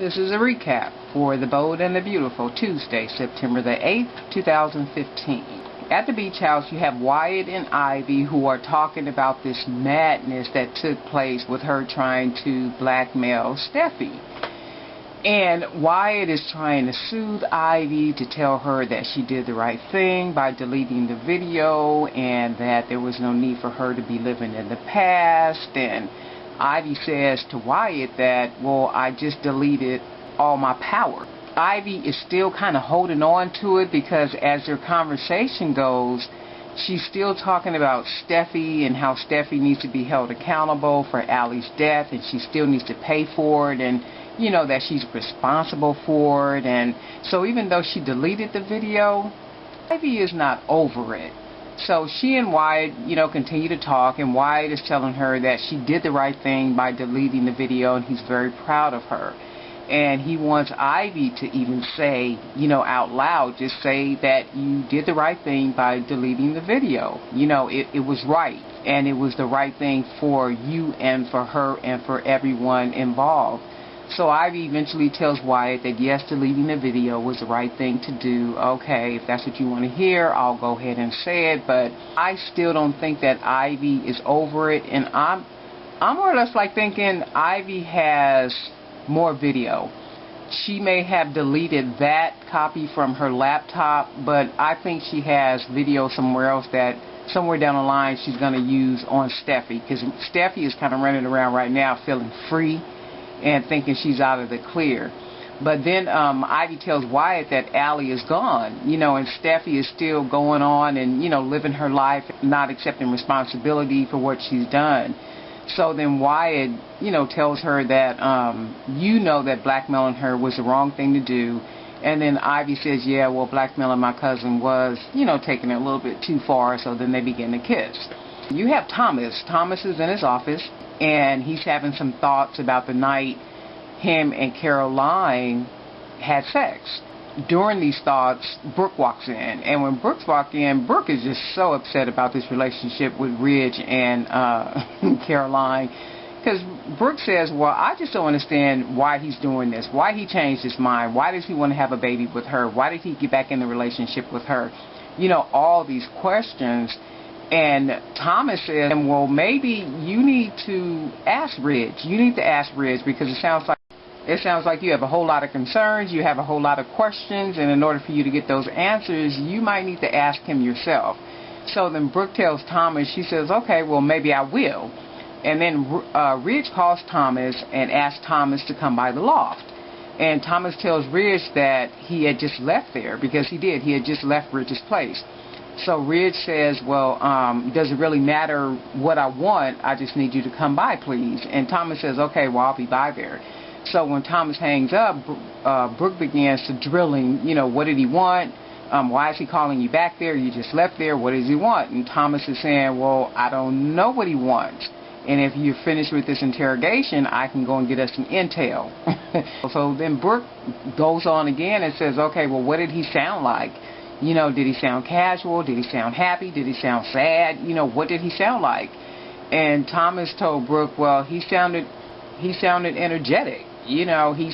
This is a recap for The Bold and the Beautiful, Tuesday, September the 8th, 2015. At the beach house, you have Wyatt and Ivy who are talking about this madness that took place with her trying to blackmail Steffy. And Wyatt is trying to soothe Ivy to tell her that she did the right thing by deleting the video and that there was no need for her to be living in the past. And Ivy says to Wyatt that, well, I just deleted all my power. Ivy is still kind of holding on to it because as their conversation goes, she's still talking about Steffy and how Steffy needs to be held accountable for Allie's death and she still needs to pay for it and, you know, that she's responsible for it. And so even though she deleted the video, Ivy is not over it. So she and Wyatt, continue to talk, and Wyatt is telling her that she did the right thing by deleting the video, and he's very proud of her. And he wants Ivy to even say, out loud, just say that you did the right thing by deleting the video. It was right, and it was the right thing for you and for her and for everyone involved. So Ivy eventually tells Wyatt that yes, deleting the video was the right thing to do. Okay, if that's what you want to hear, I'll go ahead and say it. But I still don't think that Ivy is over it. And I'm more or less like thinking Ivy has more video. She may have deleted that copy from her laptop, but I think she has video somewhere else that somewhere down the line she's going to use on Steffy. Because Steffy is kind of running around right now feeling free and thinking she's out of the clear. But then Ivy tells Wyatt that Allie is gone, and Steffy is still going on and, living her life, not accepting responsibility for what she's done. So then Wyatt, tells her that, that blackmailing her was the wrong thing to do. And then Ivy says, yeah, well, blackmailing my cousin was, taking it a little bit too far. So then they begin to kiss. You have Thomas. Thomas is in his office, and he's having some thoughts about the night him and Caroline had sex. During these thoughts, Brooke walks in, and when Brooke walks in, Brooke is just so upset about this relationship with Ridge and Caroline, because Brooke says, well, I just don't understand why he's doing this, why he changed his mind, why does he want to have a baby with her, why did he get back in the relationship with her, all these questions. And Thomas says, well, maybe you need to ask Ridge. You need to ask Ridge because it sounds like you have a whole lot of concerns, you have a whole lot of questions, and in order for you to get those answers, you might need to ask him yourself. So then Brooke tells Thomas, she says, okay, well, maybe I will. And then Ridge calls Thomas and asks Thomas to come by the loft. And Thomas tells Ridge that he had just left there because he did. He had just left Ridge's place. So Ridge says, well, does it really matter what I want? I just need you to come by, please. And Thomas says, okay, well, I'll be by there. So when Thomas hangs up, Brooke begins to drilling, what did he want? Why is he calling you back there? You just left there. What does he want? And Thomas is saying, well, I don't know what he wants. And if you're finished with this interrogation, I can go and get us some intel. So then Brooke goes on again and says, okay, well, what did he sound like? Did he sound casual? Did he sound happy? Did he sound sad? What did he sound like? And Thomas told Brooke, well, he sounded energetic. He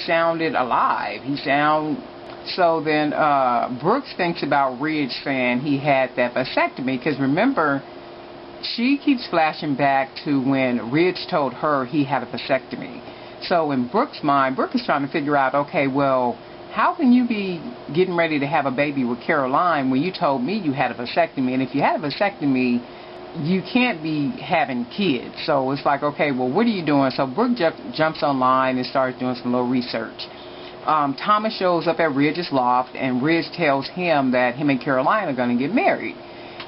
sounded alive. So then Brooks thinks about Ridge saying he had that vasectomy, because remember, she keeps flashing back to when Ridge told her he had a vasectomy. So in Brooke's mind, Brooke is trying to figure out, okay, well, how can you be getting ready to have a baby with Caroline when you told me you had a vasectomy? And if you had a vasectomy, you can't be having kids. So it's like, okay, well, what are you doing? So Brooke jumps online and starts doing some little research. Thomas shows up at Ridge's loft, and Ridge tells him that him and Caroline are going to get married.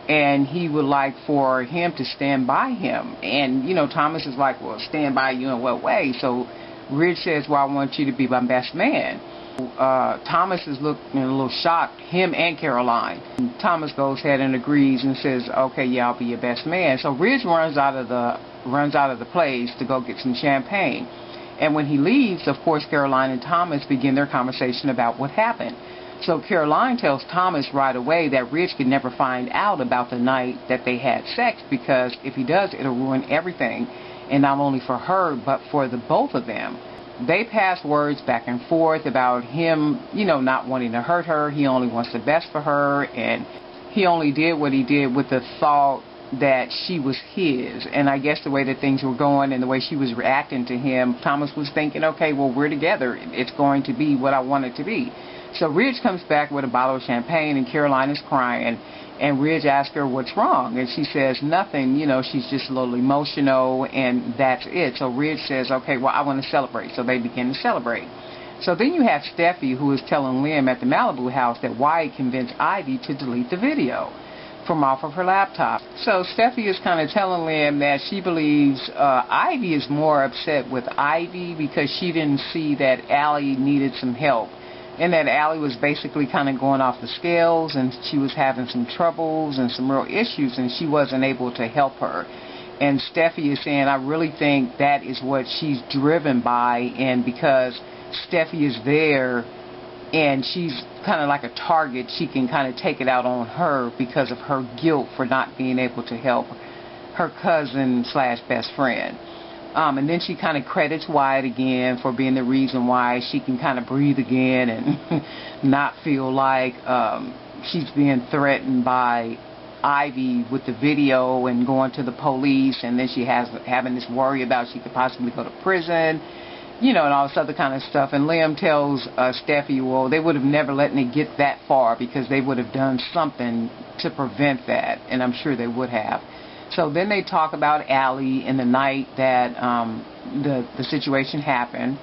And he would like for him to stand by him. And, Thomas is like, well, stand by you in what way? So Ridge says, well, I want you to be my best man. Thomas is looking a little shocked, him and Caroline. And Thomas goes ahead and agrees and says, okay, yeah, I'll be your best man. So Ridge runs out of the place to go get some champagne. And when he leaves, of course, Caroline and Thomas begin their conversation about what happened. So Caroline tells Thomas right away that Ridge could never find out about the night that they had sex, because if he does, it'll ruin everything. And not only for her, but for the both of them. they passed words back and forth about him, not wanting to hurt her. He only wants the best for her, and he only did what he did with the thought that she was his. And I guess the way that things were going and the way she was reacting to him, Thomas was thinking, okay, well, we're together. It's going to be what I want it to be. So Ridge comes back with a bottle of champagne, and Caroline is crying. And Ridge asks her what's wrong, and she says nothing. She's just a little emotional, and that's it. So Ridge says, okay, well, I want to celebrate. So they begin to celebrate. So then you have Steffy, who is telling Liam at the Malibu house that Wyatt convinced Ivy to delete the video from off of her laptop. So Steffy is kind of telling Liam that she believes Ivy is more upset with Ivy because she didn't see that Allie needed some help, and that Allie was basically kind of going off the scales, and she was having some troubles and some real issues, and she wasn't able to help her. And Steffy is saying, I really think that is what she's driven by, and because Steffy is there and she's kind of like a target, she can kind of take it out on her because of her guilt for not being able to help her cousin slash best friend. And then she kind of credits Wyatt again for being the reason why she can kind of breathe again and not feel like she's being threatened by Ivy with the video and going to the police, and then she has having this worry about she could possibly go to prison, and all this other kind of stuff. And Liam tells Steffy, well, they would have never let me get that far because they would have done something to prevent that, and I'm sure they would have. So then they talk about Allie in the night that the situation happened,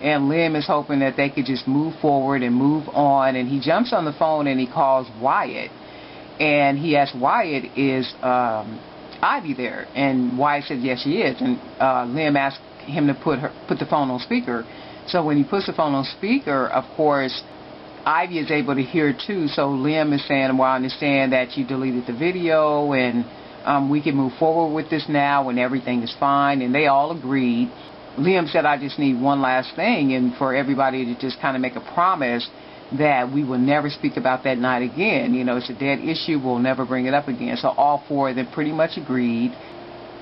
and Liam is hoping that they could just move forward and move on, and he jumps on the phone and he calls Wyatt, and he asks Wyatt, is Ivy there? And Wyatt said, yes, she is. And Liam asked him to put the phone on speaker. So when he puts the phone on speaker, of course, Ivy is able to hear too. So Liam is saying, well, I understand that you deleted the video, and we can move forward with this now and everything is fine. And they all agreed. Liam said, I just need one last thing, and for everybody to just kind of make a promise that we will never speak about that night again. It's a dead issue. We'll never bring it up again. So all four of them pretty much agreed.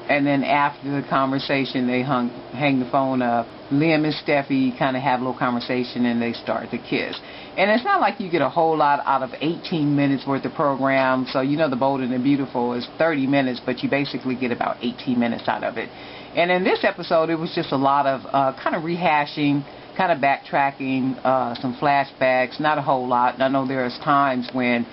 And then after the conversation, they hang the phone up. Liam and Steffy kind of have a little conversation, and they start to kiss. And it's not like you get a whole lot out of 18 minutes worth of program. So The Bold and the Beautiful is 30 minutes, but you basically get about 18 minutes out of it. And in this episode, it was just a lot of kind of rehashing, kind of backtracking, some flashbacks, not a whole lot. And I know there's times when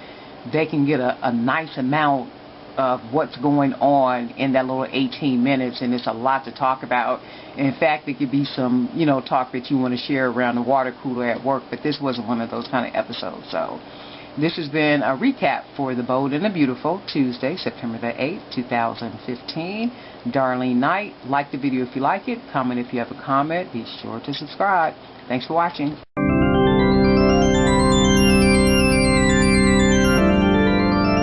they can get a nice amount of what's going on in that little 18 minutes, and it's a lot to talk about. In fact, it could be some, talk that you want to share around the water cooler at work, but this wasn't one of those kind of episodes. So this has been a recap for The Bold and the Beautiful, Tuesday, September the 8th, 2015. Darlene Knight. Like the video if you like it. Comment if you have a comment. Be sure to subscribe. Thanks for watching.